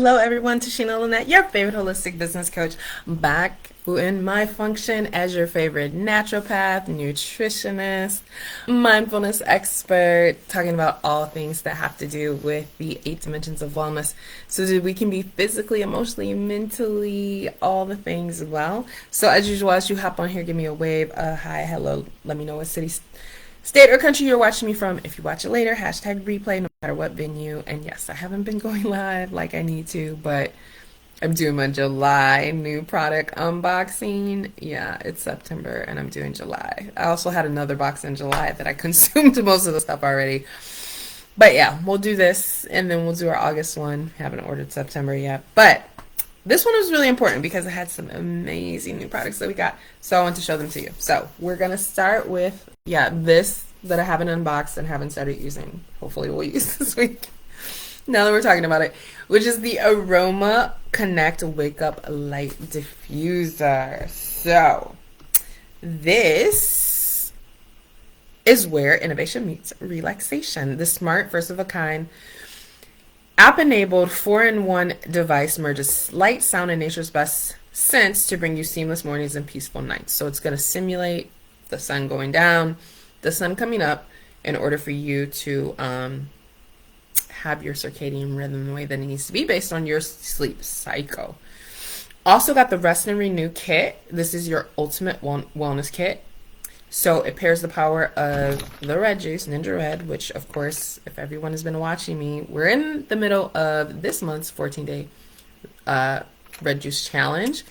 Hello everyone, Tashina Lynette, your favorite holistic business coach, back in my function as your favorite naturopath, nutritionist, mindfulness expert, talking about all things that have to do with the 8 dimensions of wellness so that we can be physically, emotionally, mentally, all the things well. So as usual, as you hop on here, give me a wave, a hi, hello, let me know what city, state, or country you're watching me from. If you watch it later, hashtag replay, no matter what venue. And yes, I haven't been going live like I need to, but I'm doing my July new product unboxing. Yeah, it's September and I'm doing July. I also had another box in July that I consumed most of the stuff already. But yeah, we'll do this and then we'll do our August one. Haven't ordered September yet. But this one was really important because it had some amazing new products that we got. So I want to show them to you. So we're going to start with, this that I haven't unboxed and haven't started using. Hopefully we'll use this week. Now that we're talking about it, which is the AromaConnect Wake Up Light Diffuser. So this is where innovation meets relaxation. The smart, first of a kind, app-enabled 4-in-1 device merges light, sound, and nature's best scents to bring you seamless mornings and peaceful nights. So it's going to simulate the sun going down, the sun coming up, in order for you to have your circadian rhythm the way that it needs to be based on your sleep cycle. Also got the Rest and Renew kit. This is your ultimate wellness kit. So it pairs the power of the red juice, NingXia Red, which of course, if everyone has been watching me, we're in the middle of this month's 14-day red juice challenge.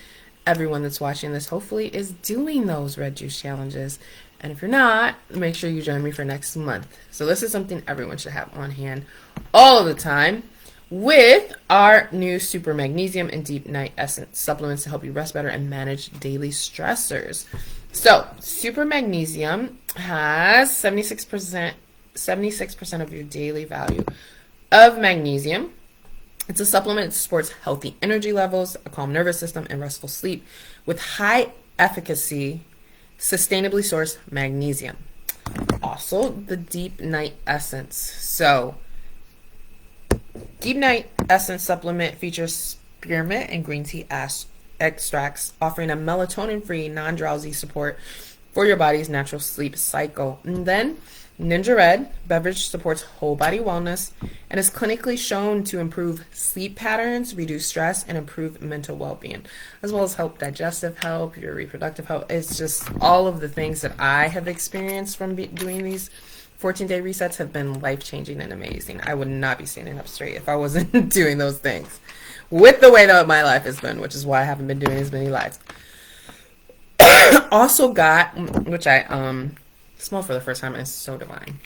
Everyone that's watching this hopefully is doing those red juice challenges. And if you're not, make sure you join me for next month. So this is something everyone should have on hand all of the time, with our new Super Magnesium and Deep Night Essence supplements to help you rest better and manage daily stressors. So Super Magnesium has 76% of your daily value of magnesium. It's a supplement that supports healthy energy levels, a calm nervous system, and restful sleep with high efficacy, sustainably sourced magnesium. Also, the Deep Night Essence. So, Deep Night Essence supplement features spearmint and green tea extracts, offering a melatonin-free, non-drowsy support for your body's natural sleep cycle. And then, NingXia Red beverage supports whole body wellness and is clinically shown to improve sleep patterns, reduce stress, and improve mental well-being, as well as help digestive health, your reproductive health. It's just all of the things that I have experienced from doing these 14-day resets have been life-changing and amazing. I would not be standing up straight if I wasn't doing those things with the way that my life has been, which is why I haven't been doing as many lives. Also got, which I smell for the first time, and it's so divine.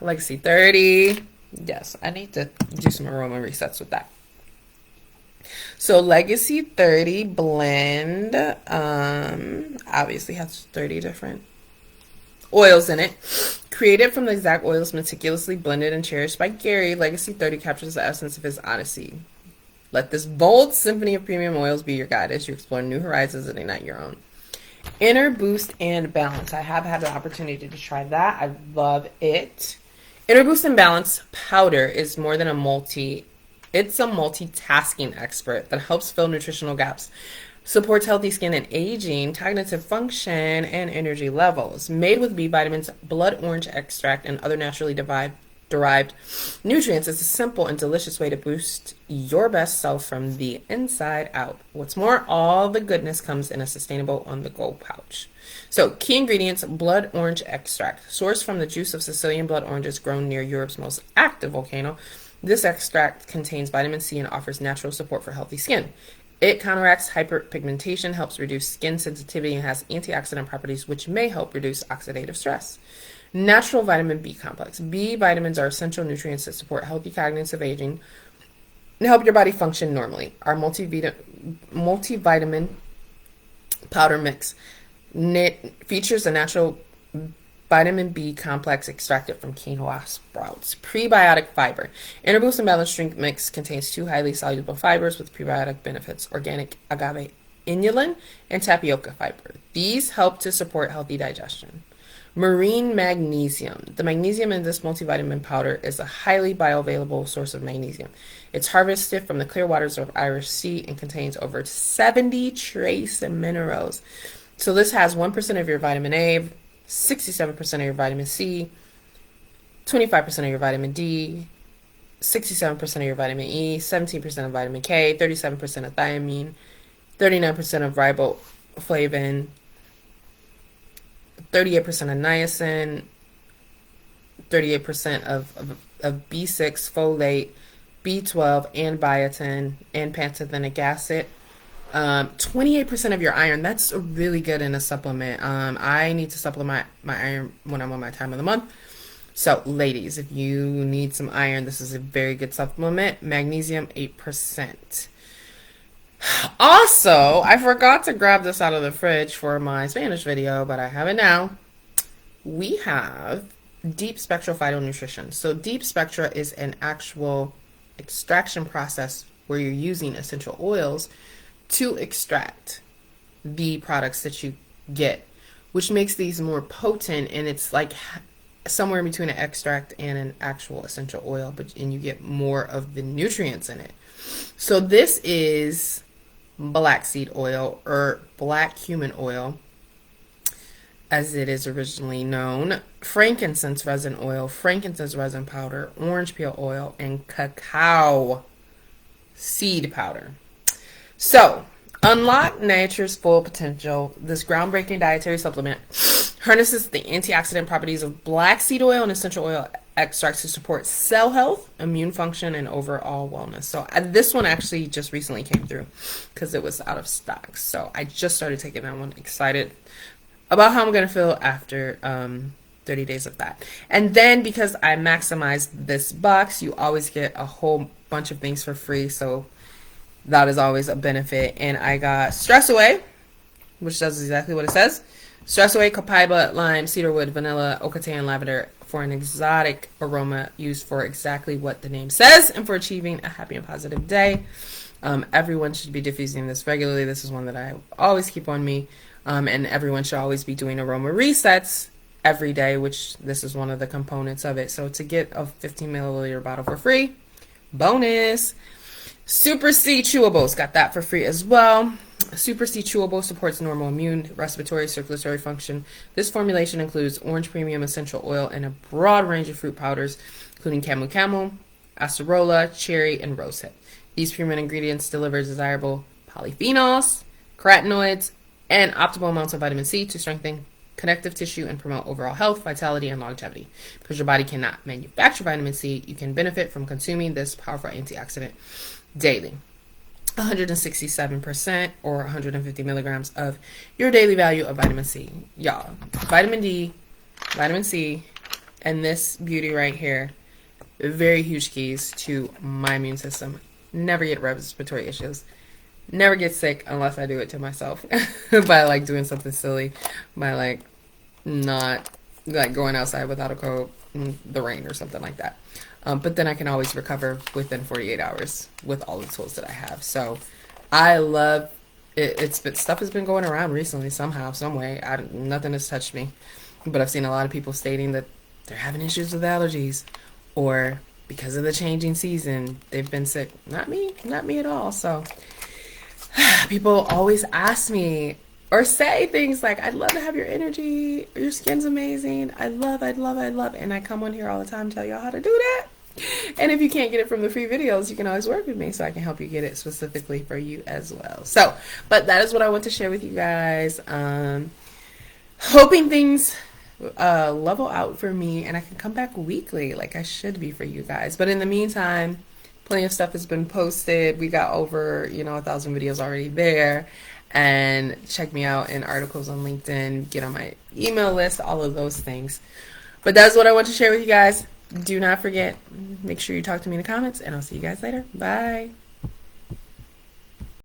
Legacy 30. Yes, I need to do some aroma resets with that. So Legacy 30 blend obviously has 30 different oils in it. Created from the exact oils meticulously blended and cherished by Gary, Legacy 30 captures the essence of his odyssey. Let this bold symphony of premium oils be your guide as you explore new horizons and ignite your own inner boost and balance. I have had the opportunity to try that. I love it. Inner Boost and Balance powder is more than it's a multitasking expert that helps fill nutritional gaps, supports healthy skin and aging, cognitive function, and energy levels. Made with B vitamins, blood orange extract, and other naturally derived nutrients, it's a simple and delicious way to boost your best self from the inside out. What's more, all the goodness comes in a sustainable on-the-go pouch. So, key ingredients: blood orange extract, sourced from the juice of Sicilian blood oranges grown near Europe's most active volcano. This extract contains vitamin C and offers natural support for healthy skin. It counteracts hyperpigmentation, helps reduce skin sensitivity, and has antioxidant properties which may help reduce oxidative stress. Natural vitamin B complex. B vitamins are essential nutrients that support healthy cognitive aging and help your body function normally. Our multivitamin powder mix features a natural vitamin B complex extracted from quinoa sprouts. Prebiotic fiber. Inner Boost and Balance drink mix contains 2 highly soluble fibers with prebiotic benefits: organic agave inulin and tapioca fiber. These help to support healthy digestion. Marine magnesium. The magnesium in this multivitamin powder is a highly bioavailable source of magnesium. It's harvested from the clear waters of Irish Sea and contains over 70 trace minerals. So this has 1% of your vitamin A, 67% of your vitamin C, 25% of your vitamin D, 67% of your vitamin E, 17% of vitamin K, 37% of thiamine, 39% of riboflavin, 38% of niacin, 38% of B6, folate, B12, and biotin, and pantothenic acid. 28% of your iron. That's really good in a supplement. I need to supplement my iron when I'm on my time of the month. So, ladies, if you need some iron, this is a very good supplement. Magnesium, 8%. Also, I forgot to grab this out of the fridge for my Spanish video, but I have it now. We have deep spectral phytonutrition. So, deep spectra is an actual extraction process where you're using essential oils to extract the products that you get, which makes these more potent, and it's like somewhere in between an extract and an actual essential oil, and you get more of the nutrients in it. So this is black seed oil, or black cumin oil as it is originally known, frankincense resin oil, frankincense resin powder, orange peel oil, and cacao seed powder. So unlock nature's full potential. This groundbreaking dietary supplement harnesses the antioxidant properties of black seed oil and essential oil extracts to support cell health, immune function, and overall wellness. So this one actually just recently came through because it was out of stock. So I just started taking that one. Excited about how I'm going to feel after 30 days of that. And then because I maximized this box, you always get a whole bunch of things for free. So that is always a benefit. And I got Stress Away, which does exactly what it says. Stress Away, copaiba, lime, cedarwood, vanilla, ocatan, lavender for an exotic aroma used for exactly what the name says and for achieving a happy and positive day. Everyone should be diffusing this regularly. This is one that I always keep on me. And everyone should always be doing aroma resets every day, which this is one of the components of it. So to get a 15 milliliter bottle for free, bonus. Super C Chewables, got that for free as well. Super C Chewable supports normal immune, respiratory, circulatory function. This formulation includes orange premium essential oil and a broad range of fruit powders, including camu camu, acerola, cherry, and rosehip. These premium ingredients deliver desirable polyphenols, carotenoids, and optimal amounts of vitamin C to strengthen connective tissue and promote overall health, vitality, and longevity. Because your body cannot manufacture vitamin C, you can benefit from consuming this powerful antioxidant daily. 167% or 150 milligrams of your daily value of vitamin C. Y'all, vitamin D, vitamin C, and this beauty right here, very huge keys to my immune system. Never get respiratory issues. Never get sick unless I do it to myself by like doing something silly, by like not like going outside without a coat in the rain or something like that. But then I can always recover within 48 hours with all the tools that I have. So I love it. It's been, stuff has been going around recently somehow, some way. Nothing has touched me. But I've seen a lot of people stating that they're having issues with allergies, or because of the changing season, they've been sick. Not me at all. So people always ask me or say things like, I'd love to have your energy. Your skin's amazing. I love. And I come on here all the time to tell y'all how to do that. And if you can't get it from the free videos, you can always work with me so I can help you get it specifically for you as well. So, but that is what I want to share with you guys. Hoping things level out for me and I can come back weekly like I should be for you guys. But in the meantime, plenty of stuff has been posted. We got over, 1,000 videos already there. And check me out in articles on LinkedIn, get on my email list, all of those things. But that's what I want to share with you guys. Do not forget, make sure you talk to me in the comments, and I'll see you guys later. Bye.